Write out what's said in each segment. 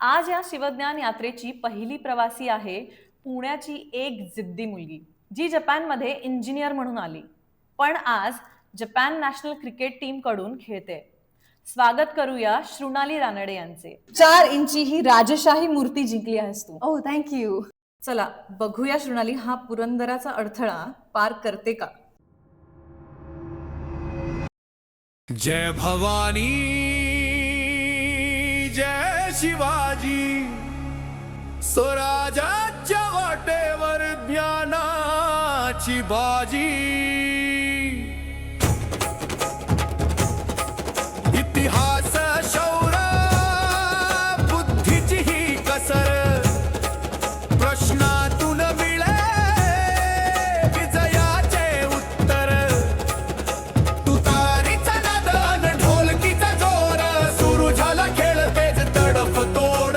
आज या शिवज्ञान यात्रेची पहिली प्रवासी आहे पुण्याची एक जिद्दी मुलगी, जी जपानमध्ये इंजिनियर म्हणून आली, पण आज जपान नॅशनल क्रिकेट टीम कडून खेळते. स्वागत करूया शृणाली रानडे यांचे. 4 इंची ही राजशाही मूर्ती जिंकली आहेस तू. Oh, thank you. चला बघूया शृणाली हा पुरंदराचा अडथळा पार करते का. जय भवानी जय शिवाजी, स्वराज्याच्या वाटेवर ज्ञानाची बाजी. इतिहास शौर्य बुद्धीची ही कसर, प्रश्नातून मिळे विजयाचे उत्तर. तुतारीचा नाद अन ढोलकीचा जोर, सुरू झाला खेळ तेच तडफ तोड.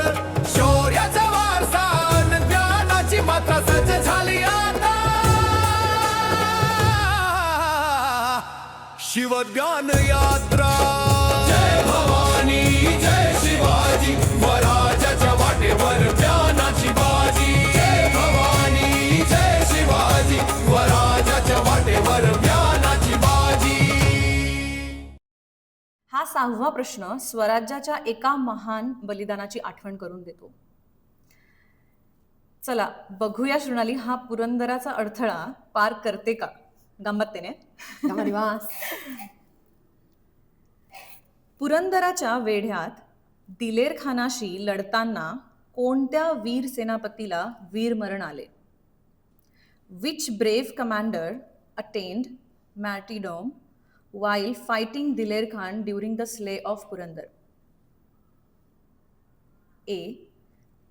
शौर्याचा वारसा अन ज्ञानाची मात्रा सज्ज झाली आता. शिवज्ञान यात्रा. जय भवानी जय शिवाजी, स्वराज्याच्या वाटेवर ज्ञानाची बाजी. जय भवानी जय शिवाजी, स्वराज्याच्या वाटेवर ज्ञानाची बाजी. हा 6वा प्रश्न स्वराज्याच्या एका महान बलिदानाची आठवण करून देतो. चला बघूया शृणाली हा पुरंदराचा अडथळा पार करते का. गंमततेने. पुरंदराच्या वेढ्यात दिलेर खानाशी लढताना कोणत्या वीर सेनापतीला वीरमरण आले. Which brave commander attend martyrdom while fighting Diler Khan during the slay of Purandar? A.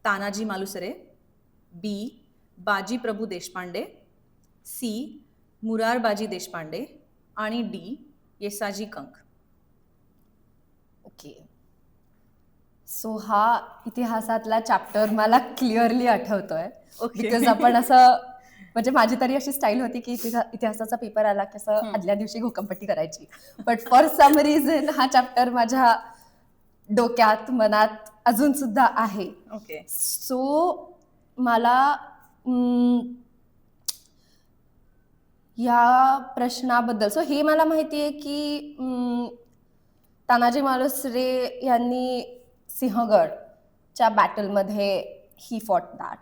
Tanaji Malusare, B. Baji Prabhu Deshpande, C. Murarbaji Deshpande आणि D. Yesaji Kank. Okay, so हा इतिहासातला चॅप्टर मला क्लिअरली आठवतोय. बिकॉज आपण असं म्हणजे माझी तरी अशी स्टाईल होती की इतिहासाचा पेपर आला की असं आदल्या दिवशी घोकंपट्टी करायची. बट फॉर सम रिझन हा चॅप्टर माझ्या डोक्यात मनात अजून सुद्धा आहे. ओके, सो मला या प्रश्नाबद्दल सो हे मला माहिती आहे की तानाजी मालुसरे यांनी सिंहगडच्या बॅटलमध्ये ही फॉट दॅट.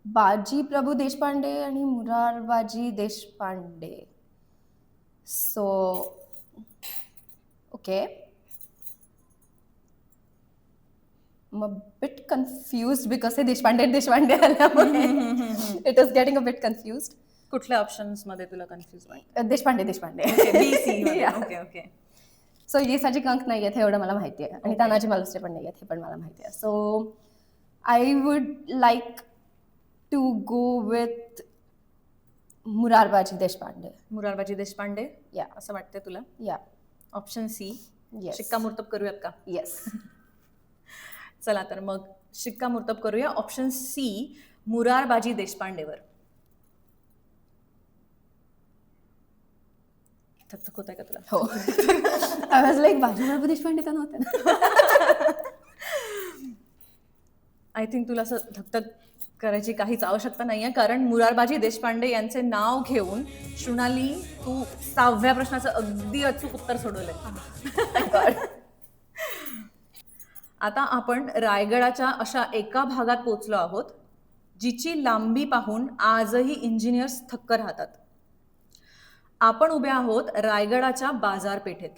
बाजी प्रभू देशपांडे आणि Murarbaji Deshpande. So okay, I'm a bit confused because हे देशपांडे आल्यामुळे it is getting a bit confused. कुठल्या ऑप्शन्स मध्ये तुला कन्फ्युज वाटतं. Deshpande okay okay. So Yesaji Kank नाही आहेत हे एवढं मला माहिती आहे आणि तानाजी मालुसरे पण नाही आहेत हे पण मला माहिती आहे. So I would like to go with Murarbaji Deshpande. Murarbaji Deshpande या असं वाटतंय तुला. या ऑप्शन सी. Yes. शिक्कामोर्तब करूयात का. येस. चला तर मग शिक्कामोर्तब करूया ऑप्शन सी मुरारबाजी देशपांडेवर. थकथक होत आहे का तुला. हो. आय वॉज लाईक बाजी प्रभू देशपांडे का नव्हते ना. आय थिंक तुला असं धकधक करायची काहीच आवश्यकता नाहीये, कारण मुरारबाजी देशपांडे यांचे नाव घेऊन शृणाली तू 6व्या प्रश्नाचं अगदी अचूक उत्तर सोडवलंय. आता आपण रायगडाच्या अशा एका भागात पोहोचलो आहोत जिची लांबी पाहून आजही इंजिनियर्स थक्क राहतात. आपण उभे आहोत रायगडाच्या बाजारपेठेत.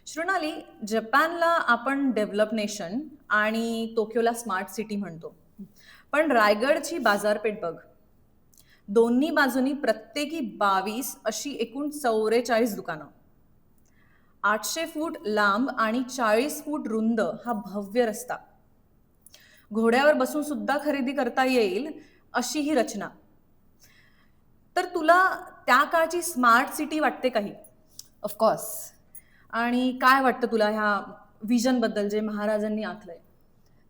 शृणाली, जपानला आपण डेव्हलप नेशन आणि टोकियोला स्मार्ट सिटी म्हणतो, पण रायगडची बाजारपेठ बघ. दोन्ही बाजूनी प्रत्येकी 22 अशी एकूण 44 दुकानं. 800 फूट लांब आणि 40 फूट रुंद हा भव्य रस्ता. घोड्यावर बसून सुद्धा खरेदी करता येईल अशी ही रचना. तर तुला त्या काळची स्मार्ट सिटी वाटते काही. ऑफकोर्स. आणि काय वाटतं तुला ह्या विजन बद्दल जे महाराजांनी आखलंय.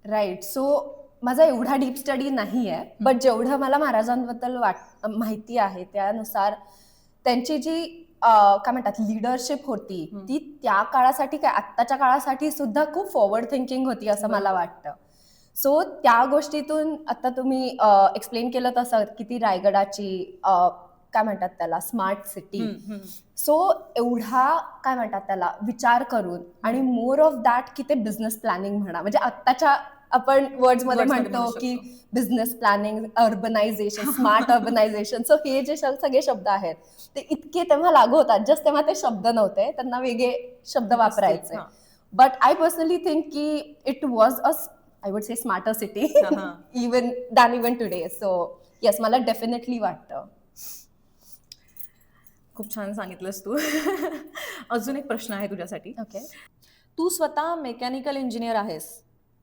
राईट. सो माझा एवढा डीप स्टडी नाही आहे, बट जेवढं मला महाराजांबद्दल माहिती आहे त्यानुसार त्यांची जी काय म्हणतात लिडरशिप होती ती त्या काळासाठी काय आत्ताच्या काळासाठी सुद्धा खूप फॉरवर्ड थिंकिंग होती असं मला वाटतं. सो त्या गोष्टीतून आता तुम्ही एक्सप्लेन केलं तसं की ती रायगडाची काय म्हणतात त्याला स्मार्ट सिटी. सो एवढा काय म्हणतात त्याला विचार करून आणि मोर ऑफ दॅट की ते बिझनेस प्लॅनिंग म्हणा म्हणजे आत्ताच्या आपण वर्ड्स मध्ये म्हणतो की business planning, urbanisation, smart urbanisation. So हे जे सगळे शब्द आहेत ते इतके तेव्हा लागू होतात. जस्ट तेव्हा ते शब्द नव्हते, त्यांना वेगळे शब्द वापरायचे. बट आय पर्सनली थिंक की it was a I would say smarter city even today. So yes, मला डेफिनेटली वाटतं. खूप छान सांगितलंस तू. अजून एक प्रश्न आहे तुझ्यासाठी. ओके. तू स्वतः मेकॅनिकल इंजिनियर आहेस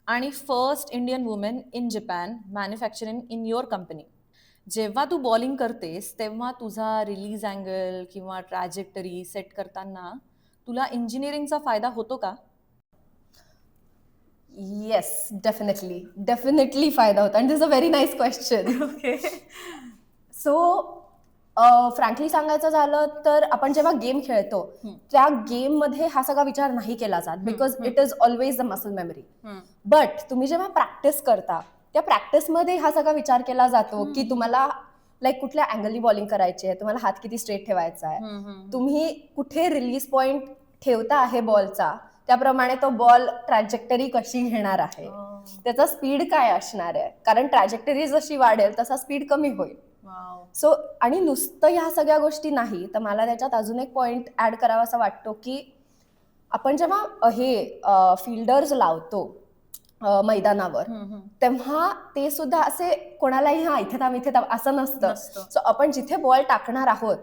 आणि first Indian women in Japan manufacturing in your company. जेव्हा तू बॉलिंग करतेस तेव्हा तुझा रिलीज अँगल किंवा ट्रॅजेक्टरी सेट करताना तुला इंजिनिअरिंगचा फायदा होतो का? येस, डेफिनेटली फायदा होता. And this a very nice question. Okay. So frankly सांगायचं झालं तर आपण जेव्हा गेम खेळतो त्या गेम मध्ये हा सगळा विचार नाही केला जात because it is always the muscle memory. But तुम्ही जेव्हा प्रॅक्टिस करता त्या प्रॅक्टिसमध्ये हा सगळा विचार केला जातो की तुम्हाला लाईक कुठल्या अँगलनी बॉलिंग करायची आहे, तुम्हाला हात किती स्ट्रेट ठेवायचा आहे, तुम्ही कुठे रिलीज पॉइंट ठेवता आहे बॉलचा, त्याप्रमाणे तो बॉल ट्रॅजेक्टरी कशी घेणार आहे, त्याचा स्पीड काय असणार आहे, कारण ट्रॅजेक्टरी जशी वाढेल तसा स्पीड कमी होईल. सो आणि नुसतं ह्या सगळ्या गोष्टी नाही तर मला त्याच्यात अजून एक पॉइंट ऍड करावासा वाटतो की आपण जेव्हा हे फिल्डर्स लावतो मैदानावर तेव्हा ते सुद्धा असे कोणालाही इथे थांब असं नसतं. सो आपण जिथे बॉल टाकणार आहोत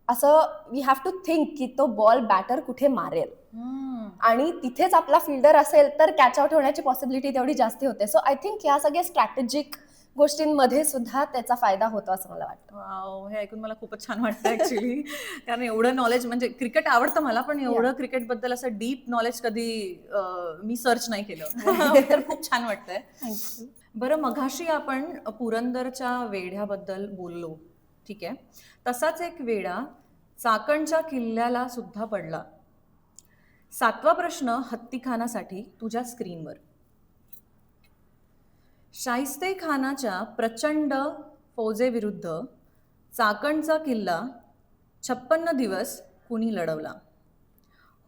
असं वी हॅव टू थिंक की तो बॉल बॅटर कुठे मारेल आणि तिथेच आपला फिल्डर असेल तर कॅच आउट होण्याची पॉसिबिलिटी तेवढी जास्त होते. सो आय थिंक या सगळ्या स्ट्रॅटेजिक गोष्टींमध्ये सुद्धा त्याचा फायदा होतो असं मला वाटतं. वाव, हे ऐकून मला खूपच छान वाटतं ऍक्च्युली. कारण एवढं नॉलेज म्हणजे क्रिकेट आवडतं मला पण एवढं क्रिकेट बद्दल असं डीप नॉलेज कधी मी सर्च नाही केलं. तर खूप छान वाटतंय. थँक्यू. बरं, मघाशी आपण पुरंदरच्या वेढ्याबद्दल बोललो, ठीक आहे. तसाच एक वेढा चाकणच्या किल्ल्याला सुद्धा पडला. 7वा प्रश्न हत्तीखानासाठी तुझ्या स्क्रीनवर. शाहिस्ते खानाच्या प्रचंड फौजेविरुद्ध चाकणचा किल्ला 56 दिवस कुणी लढवला?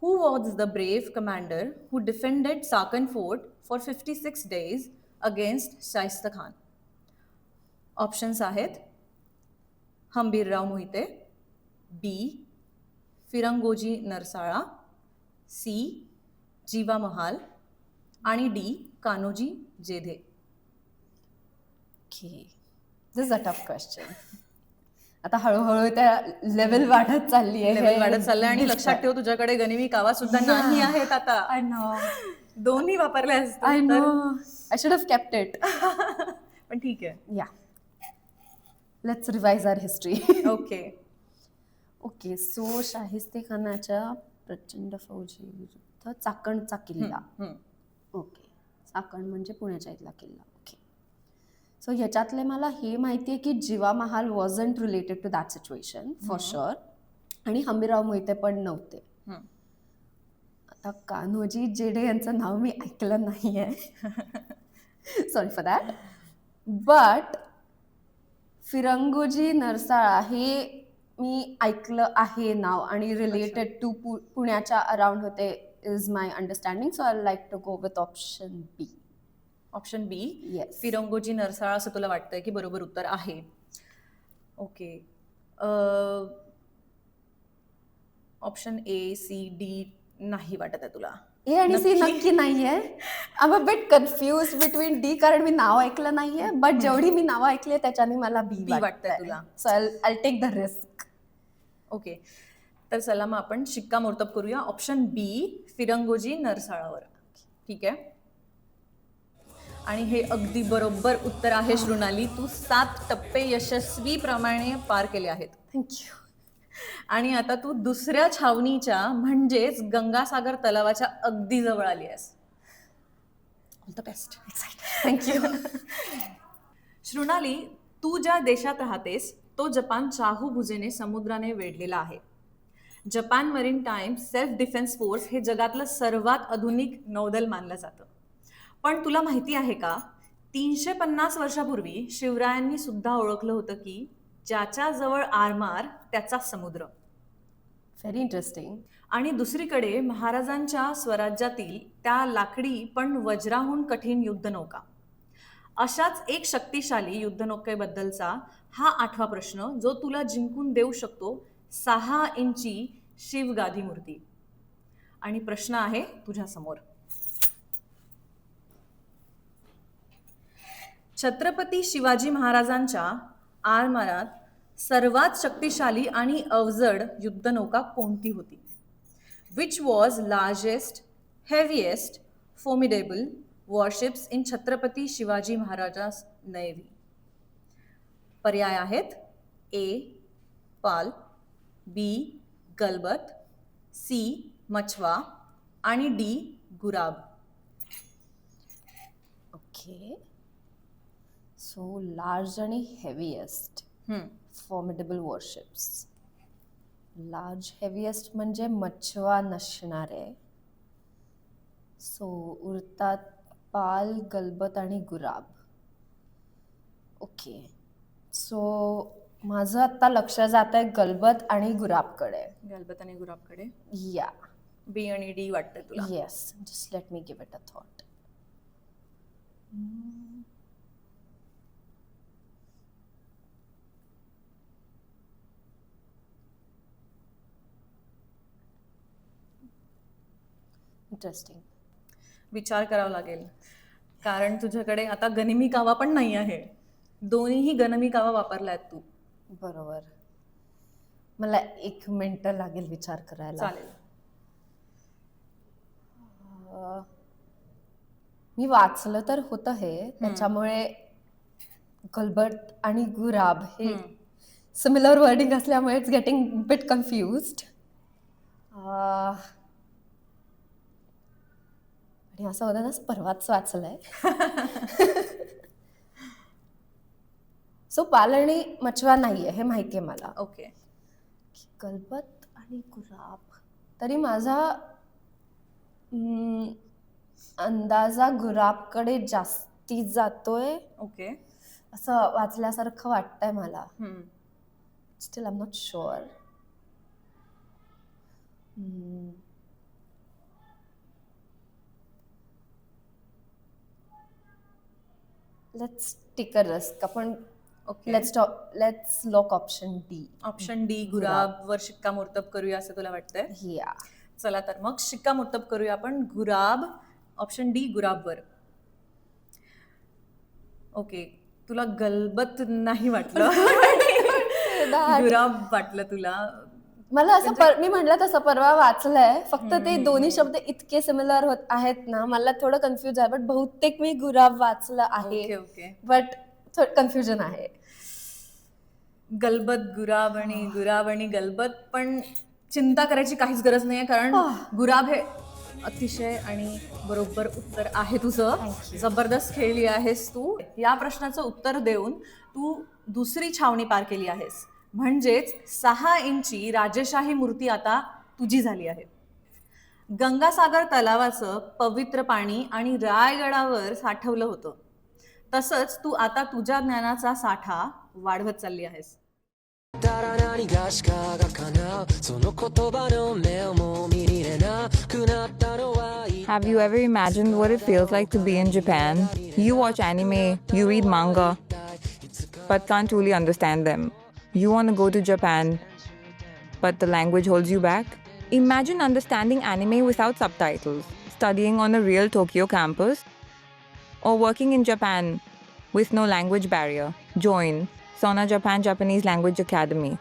Who was the brave commander who defended Chakan fort for 56 days against Shaista Khan? Options आहेत हंबीरराव मोहिते, बी फिरंगोजी नरसाळा, सी जीवा महाल आणि D Kanhoji Jedhe. This is a tough question. आता हळूहळू त्या लेवल वाढत चालली आहे. आणि लक्षात ठेव तुझ्याकडे गनिमी कावा सुद्धा नाही आहेत आता. I know. दोन्ही वापरले असते. I know. I should have kept it. पण ठीक आहे. Yeah, let's revise our history. Okay. So Shaista खानाच्या प्रचंड फौजी विरुद्ध चाकणचा किल्ला. ओके. चाकण म्हणजे पुण्याच्या इथला किल्ला. ओके. सो ह्याच्यातले मला हे माहिती आहे की Jiva Mahal wasn't related to that situation for sure आणि हंबीरराव मोहिते पण नव्हते. आता कान्होजी जेडे यांचं नाव मी ऐकलं नाही आहे, sorry for that. But Firangoji Narsala हे मी ऐकलं आहे नाव आणि रिलेटेड टू पुण्याच्या अराउंड होते is my understanding. So I like to go with option B. Option B, yes, Firangoji Narsala असं तुला वाटतंय की बरोबर उत्तर आहे? Okay. Option A, C, D नाही वाटत आहे तुला? ए आणि सी नक्की नाहीये. I am a bit confuse between D कारण मी नाव ऐकलं नाहीये, बट जेवढी मी नावं ऐकली त्याच्याने मला बी वाटतंय तुला. So I take the risk. Okay. तर चला मग आपण शिक्कामोर्तब करूया ऑप्शन बी फिरंगोजी नरसाळावर. ठीक आहे. आणि हे अगदी बरोबर उत्तर आहे शृणाली. तू 7 टप्पे यशस्वीप्रमाणे पार केले आहेत. थँक्यू. आणि आता तू दुसऱ्या छावणीच्या म्हणजेच गंगासागर तलावाच्या अगदी जवळ आली आहेस. All the best. थँक्यू. शृणाली, तू ज्या देशात राहतेस तो जपान चाहूभुजेने समुद्राने वेढलेला आहे. Japan marine time self defence force हे जगातलं सर्वात आधुनिक नौदल मानलं जातं. पण तुला माहिती आहे का, 350 वर्षापूर्वी शिवरायांनी सुद्धा ओळखलं होतं की ज्याच्या जवळ आरमार त्याचा समुद्र. Very interesting. आणि दुसरीकडे महाराजांच्या स्वराज्यातील त्या लाकडी पण वज्राहून कठीण युद्धनौका. अशाच एक शक्तिशाली युद्धनौकेबद्दलचा हा 8वा प्रश्न, जो तुला जिंकून देऊ शकतो 6 इंची शिवगादी मूर्ती. आणि प्रश्न आहे तुझ्या समोर. छत्रपती शिवाजी महाराजांच्या आरमारात सर्वात शक्तिशाली आणि अवजड युद्धनौका कोणती होती? Which was largest, heaviest, formidable warships in Chhatrapati Shivaji महाराजास नेव्ही? पर्याय आहेत ए पाल, बी गलबत, सी मछवा आणि डी गुराब. ओके. सो लार्ज आणि heaviest formidable warships. Large heaviest म्हणजे मच्छवा नसणारे. सो उरतात पाल, गलबत आणि गुराब. ओके. सो माझं आत्ता लक्ष जात आहे गलबत आणि गुराबकडे. गलबत आणि गुराबकडे. या. बी आणि डी वाटतंय तुला? Yes. Just let me give it a thought. Interesting. विचार करावा लागेल, कारण तुझ्याकडे आता गनिमी कावा पण नाही आहे. दोन्हीही गनिमी कावा वापरल्यात तू. बरोबर. मला 1 मिनिट लागेल विचार करायला. चालेल. मी वाचलं तर होतं हे, त्याच्यामुळे गलबत आणि गुराब हे सिमिलर वर्डिंग असल्यामुळे इट्स गेटिंग बिट कन्फ्युज्ड. आणि असं होतं ना, परवाच वाचलंय. सो पाल आणि मछवा नाहीये हे माहितीये मला. ओके. गलबत आणि गुराब. तरी माझा अंदाजा गुराबकडे जास्ती जातोय ओके. असं वाचल्यासारखं वाटतंय मला. Still I am not sure. Let's take a risk. आपण okay. Let's lock option D. Option D गुराब वर शिक्कामोर्तब करूया असं तुला वाटतंय? या. चला तर मग शिक्कामोर्तब करूया आपण गुराब, ऑप्शन डी गुराबवर. ओके. तुला गलबत नाही वाटलं, गुराब वाटलं तुला. मला असं मी म्हटलं तसं परवा वाचलंय, फक्त ते दोन्ही शब्द इतके सिमिलर होत आहेत ना, मला थोडं कन्फ्युज आहे. बट बहुतेक मी गुराब वाचलं आहे. Okay okay. बट थोडं कन्फ्युजन आहे. गलबत गुराब आणि गलबत, पण चिंता करायची काहीच गरज नाहीये, कारण गुराब हे अतिशय आणि बरोबर उत्तर आहे तुझं. जबरदस्त खेळली आहेस तू. या प्रश्नाचं उत्तर देऊन तू दुसरी छावणी पार केली आहेस. म्हणजेच 6 इंची राजेशाही मूर्ती आता तुझी झाली आहे. गंगासागर तलावाचं पवित्र पाणी आणि रायगडावर साठवलं होतं. तसंच तू आता तुझ्या ज्ञानाचा साठा वाढवत चालली आहेस. Have you ever imagined what it feels like to be in Japan? You watch anime, you read manga, but can't truly understand them. You want to go to Japan, but the language holds you back? Imagine understanding anime without subtitles, studying on a real Tokyo campus, or working in Japan with no language barrier. Join Sona Japan Japanese Language Academy,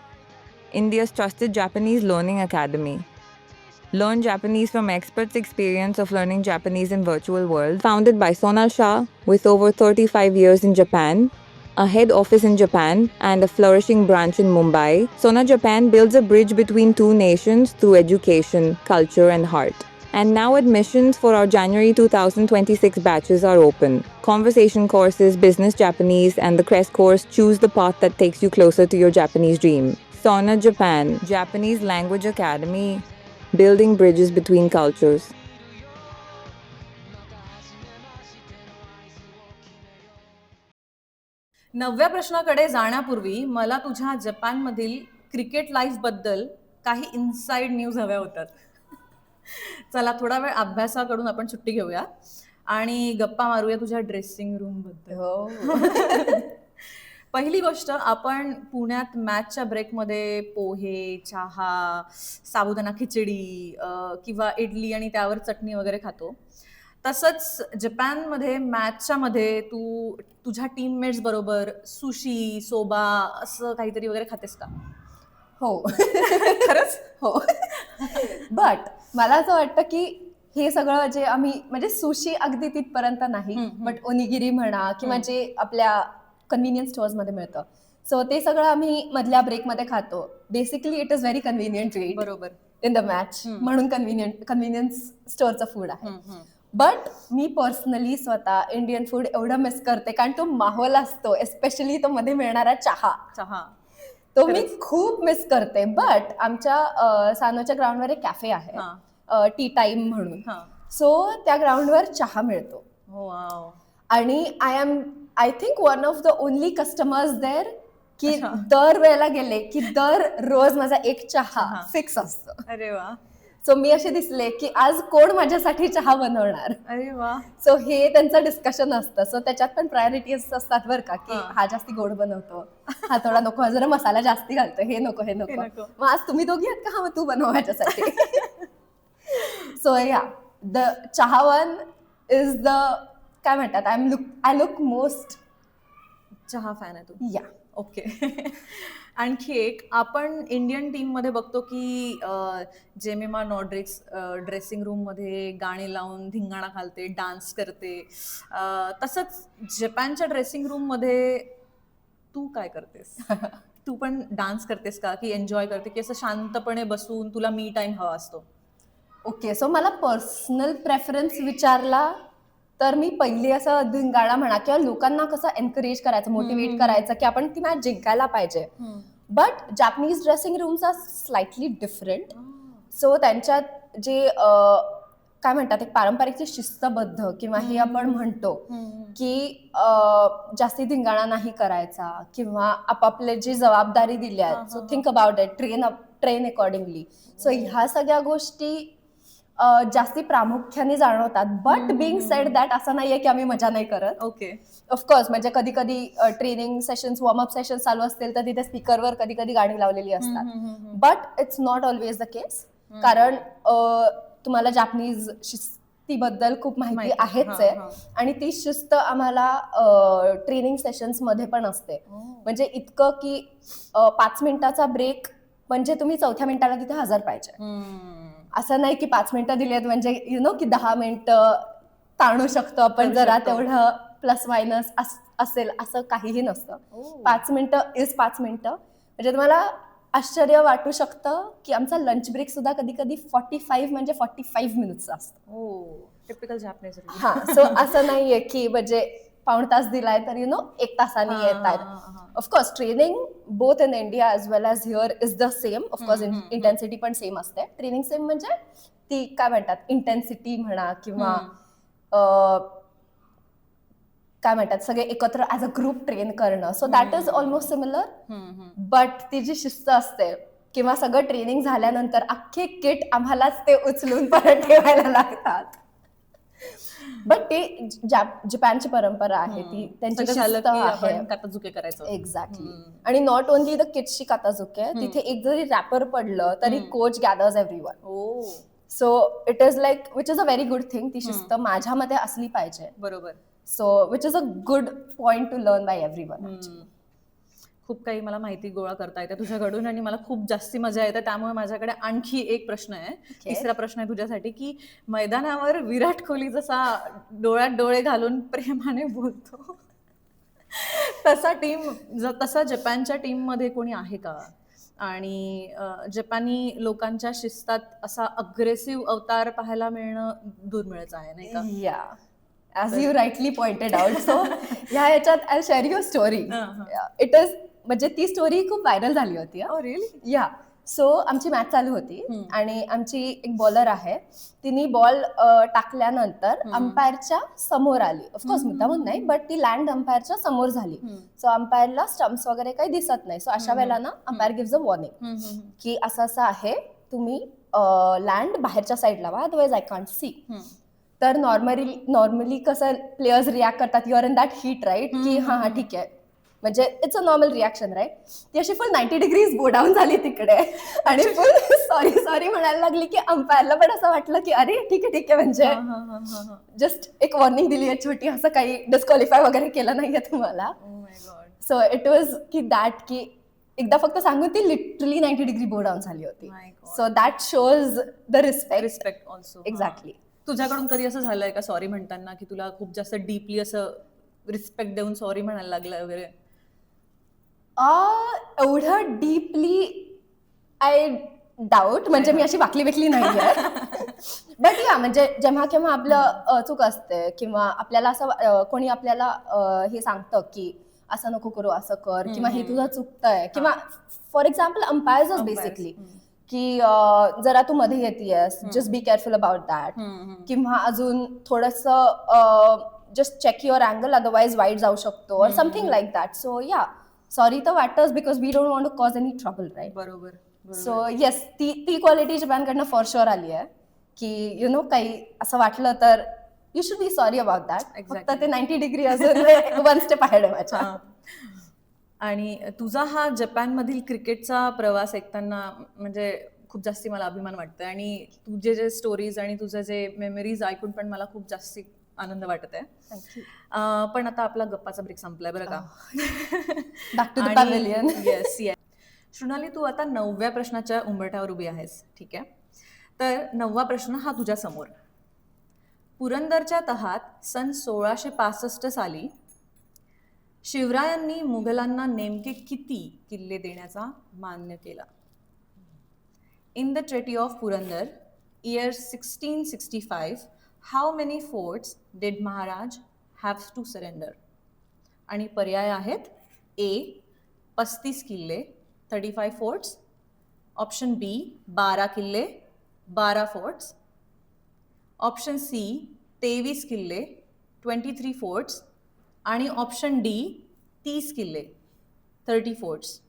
India's trusted Japanese learning academy. Learn Japanese from experts' experience of learning Japanese in virtual worlds. Founded by Sonal Shah, with over 35 years in Japan, a head office in Japan, and a flourishing branch in Mumbai, Sona Japan builds a bridge between two nations through education, culture, and heart. And now admissions for our January 2026 batches are open. Conversation courses, business Japanese, and the CREST course choose the path that takes you closer to your Japanese dream. Sona, Japan, Japanese Language Academy, building bridges between cultures. नवव्या प्रश्नाकडे जाण्यापूर्वी मला तुझ्या जपानमधील cricket life बद्दल काही inside news हव्या होतात. चला थोडा वेळ अभ्यासाकडून आपण सुट्टी घेऊया आणि गप्पा मारूया तुझ्या ड्रेसिंग रूम बद्दल. हो. पहिली गोष्ट, आपण पुण्यात मॅचच्या ब्रेकमध्ये पोहे, चहा, साबुदाणा खिचडी किंवा इडली आणि त्यावर चटणी वगैरे खातो. तसंच जपानमध्ये मॅचच्या मध्ये तू तुझ्या टीममेट्स बरोबर सुशी, सोबा असं काहीतरी वगैरे खातेस का? हो. खरंच? हो. बट मला असं वाटतं की हे सगळं जे आम्ही म्हणजे सुशी अगदी तिथपर्यंत नाही, बट ओनिगिरी म्हणा किंवा जे आपल्या कन्व्हिनियन्स स्टोअर्समध्ये मिळतं, सो ते सगळं आम्ही मधल्या ब्रेकमध्ये खातो. Basically it is very convenient to eat बरोबर. इन द मॅच, म्हणून कन्व्हिनियन्स स्टोअरचं फूड आहे. बट मी पर्सनली स्वतः इंडियन फूड एवढं मिस करते, कारण तो माहोल असतो, एस्पेशली तो मध्ये मिळणारा चहा तो मी खूप मिस करते. बट आमच्या सानोच्या ग्राउंडवर एक कॅफे आहे, टी टाइम म्हणून. सो त्या ग्राउंडवर चहा मिळतो. वाव. आणि I think one of the only customers there की दर वेळेला गेले की दर रोज माझा एक चहा फिक्स असतो. अरे वा. सो मी असे दिसले की आज कोण माझ्यासाठी चहा बनवणार. अरे वा. सो हे त्यांचं डिस्कशन असतं. सो त्याच्यात पण प्रायोरिटीज असतात बरं का, की हा जास्ती गोड बनवतो, हा थोडा नको, हा जरा मसाला जास्ती घालतो, हे नको हे नको, मग आज तुम्ही दोघी आहेत का, हा मग तू बनव माझ्यासाठी. सो या द चहा वन इज द काय म्हणतात, आय लुक मोस्ट चहा फॅन आहे तू? या. ओके. आणखी एक, आपण इंडियन टीम मध्ये बघतो की जेमिमा नॉर्ड्रिक्स ड्रेसिंग रूम मध्ये गाणी लावून धिंगाणा घालते, डान्स करते. तसंच जपानच्या ड्रेसिंग रूम मध्ये तू काय करतेस? तू पण डान्स करतेस का, की एन्जॉय करते, की असं शांतपणे बसून तुला मी टाइम हवा असतो? ओके, सो मला पर्सनल प्रेफरन्स विचारला तर मी पहिली असं धिंगाणा म्हणा किंवा लोकांना कसं एनकरेज करायचं, मोटिवेट करायचं की आपण ती मॅच जिंकायला पाहिजे. But Japanese dressing rooms are slightly different. So त्यांच्यात जे काय म्हणतात, एक पारंपरिक जे शिस्तबद्ध किंवा हे आपण म्हणतो की जास्ती धिंगाणा नाही करायचा किंवा आपापले जी जबाबदारी दिली आहे, so think about it, train accordingly. So ह्या सगळ्या गोष्टी जास्ती प्रामुख्याने जाणवतात. बट बिंग सेड दॅट असं नाहीये की आम्ही मजा नाही करत. ओके. ऑफकोर्स म्हणजे कधी कधी ट्रेनिंग सेशन्स, वॉर्मअप सेशन चालू असतील तर तिथे स्पीकरवर कधी कधी गाणी लावलेली असतात. But it's not always the case, कारण तुम्हाला जापनीज शिस्तीबद्दल खूप माहिती आहेच आहे आणि ती शिस्त आम्हाला ट्रेनिंग सेशन्स मध्ये पण असते. म्हणजे इतकं की 5 मिनिटाचा ब्रेक म्हणजे तुम्ही 4थ्या मिनिटाला तिथे हजर पाहिजे. असं नाही की 5 मिनिटं दिलेत म्हणजे की 10 मिनिटं ताणू शकतो आपण जरा, तेवढं प्लस मायनस असेल, असं काहीही नसतं. 5 मिनिटं इज 5 मिनिटं. म्हणजे तुम्हाला आश्चर्य वाटू शकतं की आमचा लंच ब्रेक सुद्धा कधी कधी 45 मिनिट्सचा असतो. Typical Japanese. हा, सो असं नाहीये की म्हणजे पाऊण तास दिलाय तर 1 तासाने येत आहेत. Of course training both in India as well as here is the same. Of course intensity पण सेम असते. ट्रेनिंग सेम म्हणजे ती काय म्हणतात, इंटेन्सिटी म्हणा किंवा काय म्हणतात, सगळे एकत्र ऍज अ ग्रुप ट्रेन करणं. So that is almost similar. But ती जी शिस्त असते किंवा सगळं ट्रेनिंग झाल्यानंतर अख्खे किट आम्हालाच ते उचलून परत ठेवायला लागतात. बट ते जपानची परंपरा आहे, ती त्यांची शिस्त आहे. काताजुके करायचं. एक्झॅक्टली. आणि नॉट ओनली द किड्सची काताजुके, तिथे एक जरी रॅपर पडलं तरी coach gathers everyone. So it is like which is a very good thing. ती शिस्त माझ्या मते असली पाहिजे. बरोबर. So which is a good point to learn by everyone. खूप काही मला माहिती गोळा करता येते तुझ्याकडून आणि मला खूप जास्ती मजा येते. त्यामुळे माझ्याकडे आणखी एक प्रश्न आहे. तिसरा प्रश्न आहे तुझ्यासाठी की मैदानावर विराट कोहली जसा डोळ्यात डोळे घालून प्रेमाने बोलतो तसा जपानच्या टीम मध्ये कोणी आहे का? आणि जपानी लोकांच्या शिस्तात असा अग्रेसिव्ह अवतार पाहायला मिळणं दुर्मिळच आहे, नाही का? या, as you rightly pointed out. So ह्या याच्यात I share your story. It is म्हणजे ती स्टोरी खूप व्हायरल झाली होती. रिअली? या सो आमची मॅच चालू होती आणि आमची एक बॉलर आहे, तिने बॉल टाकल्यानंतर अंपायरच्या समोर आली. ऑफकोर्स मुद्दामून नाही, बट ती लँड अंपायरच्या समोर झाली. सो अंपायरला स्टम्प्स वगैरे काही दिसत नाही. सो अशा वेळेला ना अंपायर गिव्हज अ वॉर्निंग की असं असं आहे, तुम्ही लँड बाहेरच्या साईडला वा, अदरवाईज आय कांट सी. तर नॉर्मली कसं प्लेयर्स रिॲक्ट करतात, your in that heat right, की हा हा ठीक आहे, म्हणजे it's a normal reaction right. ती अशी फुल 90 डिग्रीज गो डाऊन झाली तिकडे आणि फुल सॉरी म्हणायला लागली, की अंपायरला पण असं वाटलं की अरे ठीक आहे म्हणजे जस्ट एक वॉर्निंग दिली आहे छोटी, असं काही डिस्क्वालिफाय वगैरे केलं नाहीये तुम्हाला. सो इट वॉज की दॅट की एकदा फक्त सांगून ती लिटरली 90 डिग्री गो डाऊन झाली होती. So that shows the respect also. Exactly. तुझ्याकडून कधी असं झालंय का सॉरी म्हणताना की तुला खूप जास्त डीपली असं रिस्पेक्ट देऊन सॉरी म्हणायला लागलं वगैरे? एवढं डीपली आय डाऊट, म्हणजे मी अशी वाकली बेकली नाहीये. बट या म्हणजे जेव्हा केव्हा आपलं चूक असते किंवा आपल्याला असं कोणी आपल्याला हे सांगतं की असं नको करू, असं कर, किंवा हे तुझं चुकतंय, किंवा फॉर एक्झाम्पल अंपायर्स बेसिकली की जरा तू मध्ये येतेस, just be careful about that, किंवा अजून थोडंसं just check your angle, otherwise वाईट जाऊ शकतो or something like that. So या सॉरी तर वाटतच, because we don't want to cause any trouble right. बरोबर. सो येस, ती क्वालिटी जपानकडनं फॉर शुअर आली आहे की यु नो काही असं वाटलं तर you should be sorry about that. फक्त ते 90 डिग्री अजून वन स्टेप अहेड आहे माझ्या. आणि तुझा हा जपानमधील क्रिकेटचा प्रवास ऐकताना म्हणजे खूप जास्ती मला अभिमान वाटतोय, आणि तुझे जे स्टोरीज आणि तुझे जे मेमरीज ऐकून पण मला खूप जास्ती आनंद वाटत आहे. पण आता आपला गप्पाचा ब्रेक संपलाय बरं का. Back to the pavilion. Yes yes. Shrunali, तू आता 9व्या प्रश्नाच्या उंबरठ्यावर उभी आहेस, ठीक आहे? तर 9वा प्रश्न हा तुझ्या समोर. पुरंदरच्या तहात सन 1665 साली शिवरायांनी मुघलांना नेमके किती किल्ले देण्याचा मान्य केला? In the treaty of Purandar, year 1665, how many forts did Maharaj have to surrender? आणि पर्याय आहेत: ए 35 किल्ले 35 फोर्ट्स, ऑप्शन बी 12 किल्ले 12 फोर्ट्स, ऑप्शन सी 23 किल्ले 23 फोर्ट्स, आणि ऑप्शन डी 30 किल्ले 30 forts.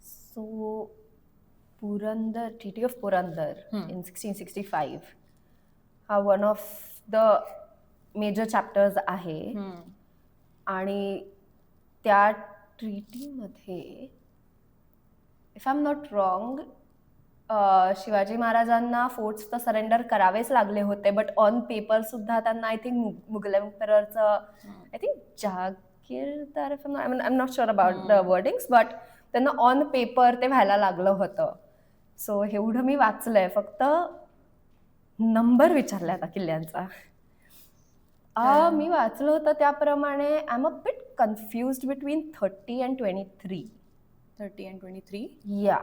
So Purandar, treaty of Purandar in 1665 हा one of the major chapters आहे. आणि त्या ट्रीटीमध्ये if I am not wrong Shivaji महाराजांना फोर्ट्स तर सरेंडर करावेच लागले होते, बट ऑन पेपर सुद्धा त्यांना आय थिंक मुघल एम्पररचं I think jagirdar, I am not sure about the wordings, but त्यांना ऑन पेपर ते व्हायला लागलं होतं. सो एवढं मी वाचलंय, फक्त नंबर विचारलाय आता किल्ल्यांचा. मी वाचलं होतं त्याप्रमाणे I am a bit confused between 30 and 23. 30 and 23. या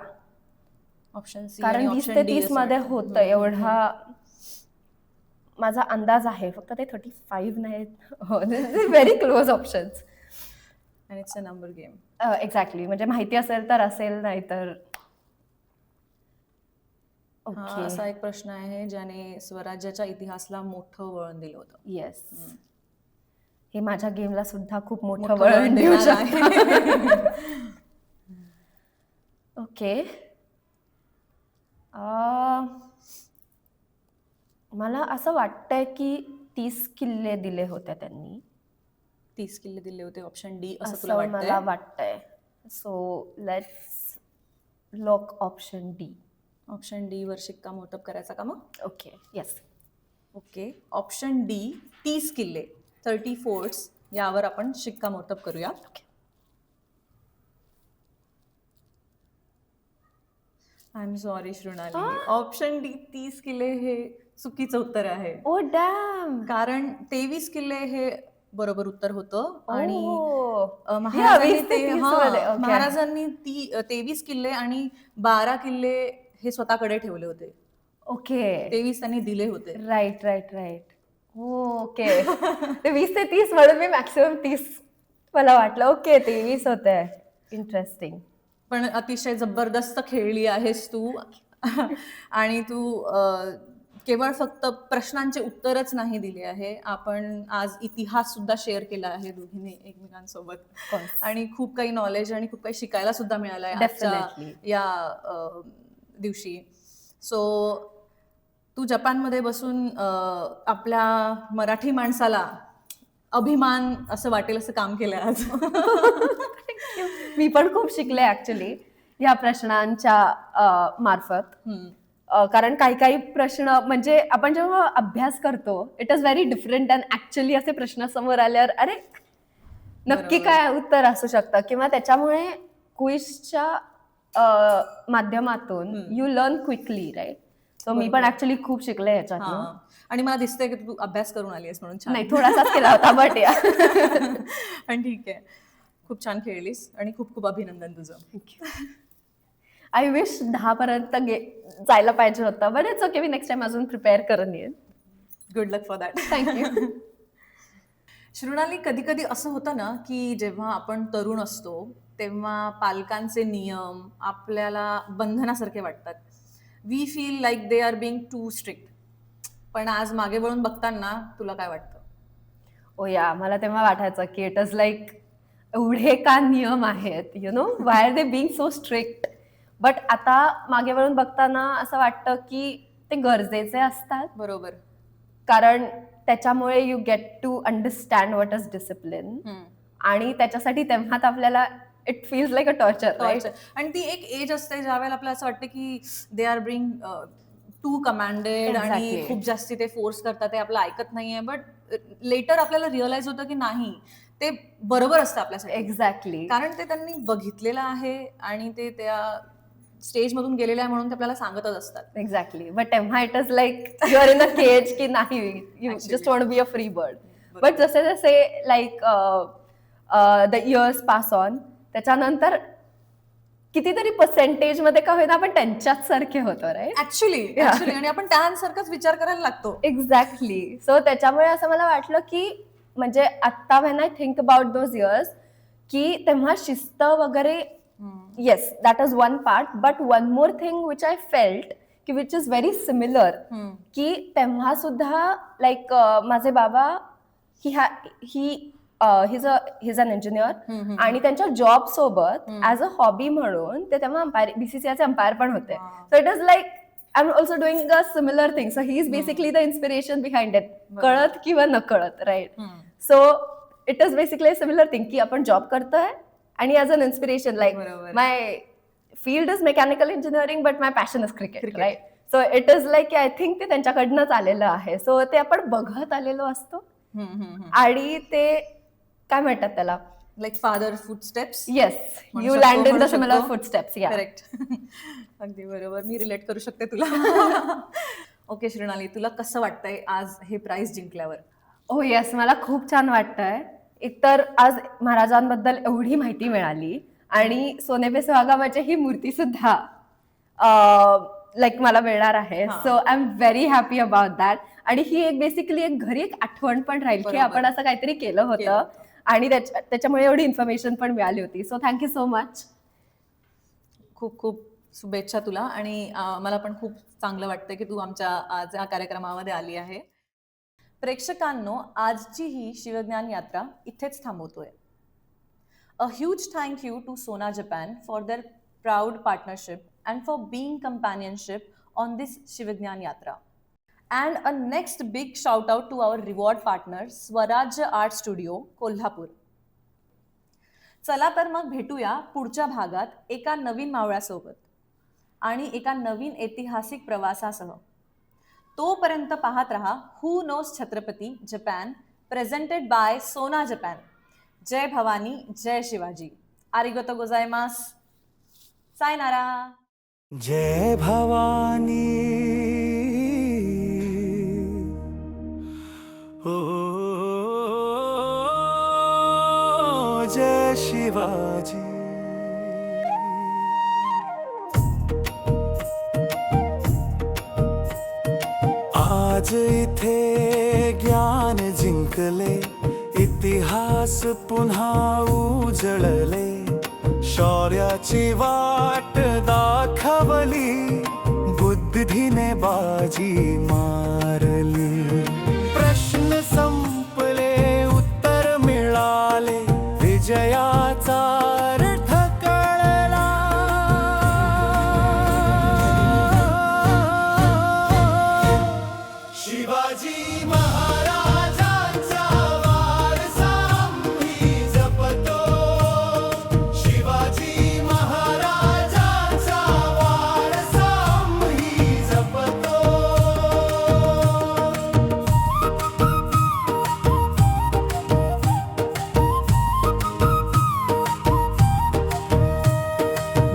ऑप्शन सी, कारण 20 ते 30 मध्ये होतं एवढा माझा अंदाज आहे, फक्त ते 35 नाहीत. Very close options. आणि it's a number game. Exactly, म्हणजे माहिती असेल तर असेल, नाही तर हा असा एक प्रश्न आहे ज्याने स्वराज्याच्या इतिहासाला मोठं वळण दिलं होतं. येस, हे माझ्या गेमला सुद्धा खूप मोठं वळण देऊ शकतं. ओके, मला असं वाटतंय की 30 किल्ले दिले होते त्यांनी. 30 किल्ले दिले होते, ऑप्शन डी असं तुला वाटतंय? मला वाटतंय. So let's lock option D. Option D वर शिक्कामोर्तब करायचा का मग? Okay, yes. Okay, option D 30 किल्ले 30 फोर्ट्स यावर आपण शिक्कामोर्तब करूया. I am sorry Shrunali, option D 30 किल्ले हे चुकीचं उत्तर आहे. Oh damn. कारण 23 किल्ले हे बरोबर उत्तर होतं. आणि महाराजांनी 23 किल्ले आणि 12 किल्ले हे स्वतःकडे ठेवले होते. ओके 23 त्यांनी दिले होते. राईट राईट राईट ओके ते 20 ते 30 म्हणून मी मॅक्सिमम 30 मला वाटलं ओके 23 होते इंटरेस्टिंग. पण अतिशय जबरदस्त खेळली आहेस तू आणि तू केवळ फक्त प्रश्नांचे उत्तरच नाही दिले आहे, आपण आज इतिहास सुद्धा शेअर केला आहे दोघींनी एकमेकांसोबत course. आणि खूप काही नॉलेज आणि खूप काही शिकायला सुद्धा मिळालं आहे आजच्या Definitely. या दिवशी. सो तू जपानमध्ये बसून आपल्या मराठी माणसाला अभिमान असं वाटेल असं काम केलं आज. मी पण खूप शिकले ऍक्च्युली या प्रश्नांच्या मार्फत. कारण काही काही प्रश्न म्हणजे आपण जेव्हा अभ्यास करतो it is very different and actually असे प्रश्न समोर आल्यावर अरे नक्की बरोबर. काय उत्तर असू शकतं किंवा त्याच्यामुळे क्विजच्या माध्यमातून you learn quickly right. So मी पण ऍक्च्युली खूप शिकले याच्यात. हां. आणि मला दिसतंय की तू अभ्यास करून आली आहेस म्हणून छान. नाही थोडासाच केला होता बट या पण ठीक आहे, खूप छान खेळलीस आणि खूप खूप अभिनंदन तुझं. आय विश 10 पर्यंत जायला पाहिजे होतं बट इट्स ओके मी नेक्स्ट टाइम अजून प्रिपेअर करून येईन. Good luck for that. Thank you. Shrunali, कधी कधी असं होतं ना की जेव्हा आपण तरुण असतो तेव्हा पालकांचे नियम आपल्याला बंधनासारखे वाटतात. We feel like they are being too strict. पण आज मागे वळून बघताना तुला काय वाटतं? ओ या मला तेव्हा वाटायचं की इट इज लाईक एवढे का नियम आहेत you know Y are they being so strict. But आता मागे वळून बघताना असं वाटतं की ते गरजेचे असतात बरोबर. कारण त्याच्यामुळे you get to understand what is discipline आणि त्याच्यासाठी तेव्हाच आपल्याला it feels like a torture right. आणि ती एक एज असते ज्या वेळेला आपल्याला असं वाटतं की they are being too commanded आणि Exactly. खूप जास्ती ते फोर्स करतात, ते आपलं ऐकत नाहीये. बट लेटर आपल्याला रिअलाइज होतं की नाही, ते बरोबर असतं आपल्यासाठी. एक्झॅक्टली. कारण ते त्यांनी बघितलेलं आहे आणि ते त्या स्टेज मधून गेलेले आहे म्हणून ते आपल्याला सांगतच असतात. एक्झॅक्टली. बट तेव्हा it is like you are in a cage की नाही you Actually. Just want be a free bird. But जसे जसे like the years pass on त्याच्यानंतर कितीतरी पर्सेंटेज मध्ये का होईना आपण त्यांच्याच सारखे होतो राईट. ऍक्च्युली आणि आपण त्यासारखाच विचार करायला लागतो. एक्झॅक्टली. सो त्याच्यामुळे असं मला वाटलं की म्हणजे आत्ता when I think about those years की तेव्हा शिस्त वगैरे yes that is one part but one more thing which I felt की विच इज व्हेरी सिमिलर की तेव्हा सुद्धा लाईक माझे बाबा ही हिज अन इंजिनियर आणि त्यांच्या जॉब सोबत ऍज अ हॉबी म्हणून ते तेव्हा बीसीसीआयचे अंपायर पण होते. So it is like I am also doing a similar thing. So he is basically the inspiration behind it कळत किंवा न कळत right. So it is basically similar thing की आपण जॉब करतोय आणि as an inspiration like my field is mechanical engineering but my passion is cricket right. So it is like I think ते त्यांच्याकडनंच आलेलं आहे. सो ते आपण बघत आलेलो असतो आणि ते काय म्हणतात त्याला लाईक फादर फुटस्टेप्स. येस म्हणू यू शकतो, लँड इन द म्हणू सिमिलर शकतो. फुटस्टेप्स. या करेक्ट. अगदी बरोबर. मी रिलेट करू शकते तुला. ओके शृणाली, तुला कसं वाटतंय आज हे प्राइज जिंकल्यावर? हो येस मला खूप छान वाटतंय. एकतर आज महाराजांबद्दल एवढी माहिती मिळाली आणि सोने पे सुहागाची ही मूर्ती सुद्धा लाईक मला मिळणार आहे. So I am very happy about that. आणि ही एक बेसिकली एक घरी एक आठवण पण राहील की आपण असं काहीतरी केलं होतं आणि त्याच्यामुळे एवढी इन्फॉर्मेशन पण मिळाली होती. So thank you so much. खूप खूप शुभेच्छा तुला आणि मला पण खूप चांगलं वाटतं की तू आमच्या आज या कार्यक्रमामध्ये आली आहे. प्रेक्षकांनो, आजची ही शिवज्ञान यात्रा इथेच थांबवतोय. A huge thank you to Sona Japan for their proud partnership and for being companionship on this Shivdnyan yatra. And a next big shout out to our reward partner स्वराज्य आर्ट स्टुडिओ कोल्हापूर. चला तर मग भेटूया पुढच्या भागात एका नवीन मावळ्यासोबत आणि एका नवीन ऐतिहासिक प्रवासासह. तोपर्यंत पाहत रहा who knows Chhatrapati Japan presented by Sona Japan. जय भवानी, जय शिवाजी. आरिगोतो गोजायमास. सायनारा. जय भवानी ओ जय शिवाजी. आज इथे ज्ञान जिंकले, इतिहास पुन्हा उजळले, शौर्याची वाट दाखवली, बुद्धीने बाजी मारली. प्रश्न संपले, उत्तर मिळाले, विजयाचा अर्थ कळला. शिवाजी महाराजांचा वारसा आम्ही जपतो. शिवाजी महाराजांचा वारसा आम्ही जपतो.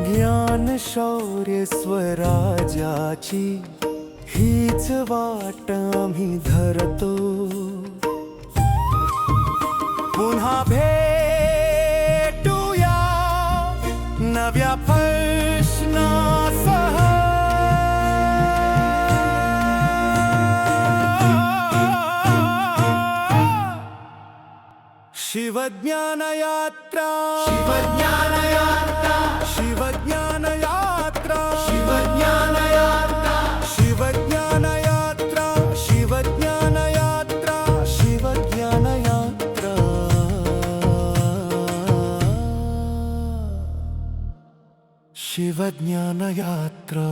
ज्ञान शौर्य स्वराज्याची हीच वाट आम्ही धरतो. पुन्हा भेटूया नव्या प्रश्नासह. शिवज्ञान यात्रा, शिवज्ञान यात्रा, शिवज्ञान यात्रा, शिवज्ञान यात्रा, शिवज्ञान यात्रा, शिवज्ञान यात्रा, शिवज्ञान यात्रा. शिवज्ञान यात्रा.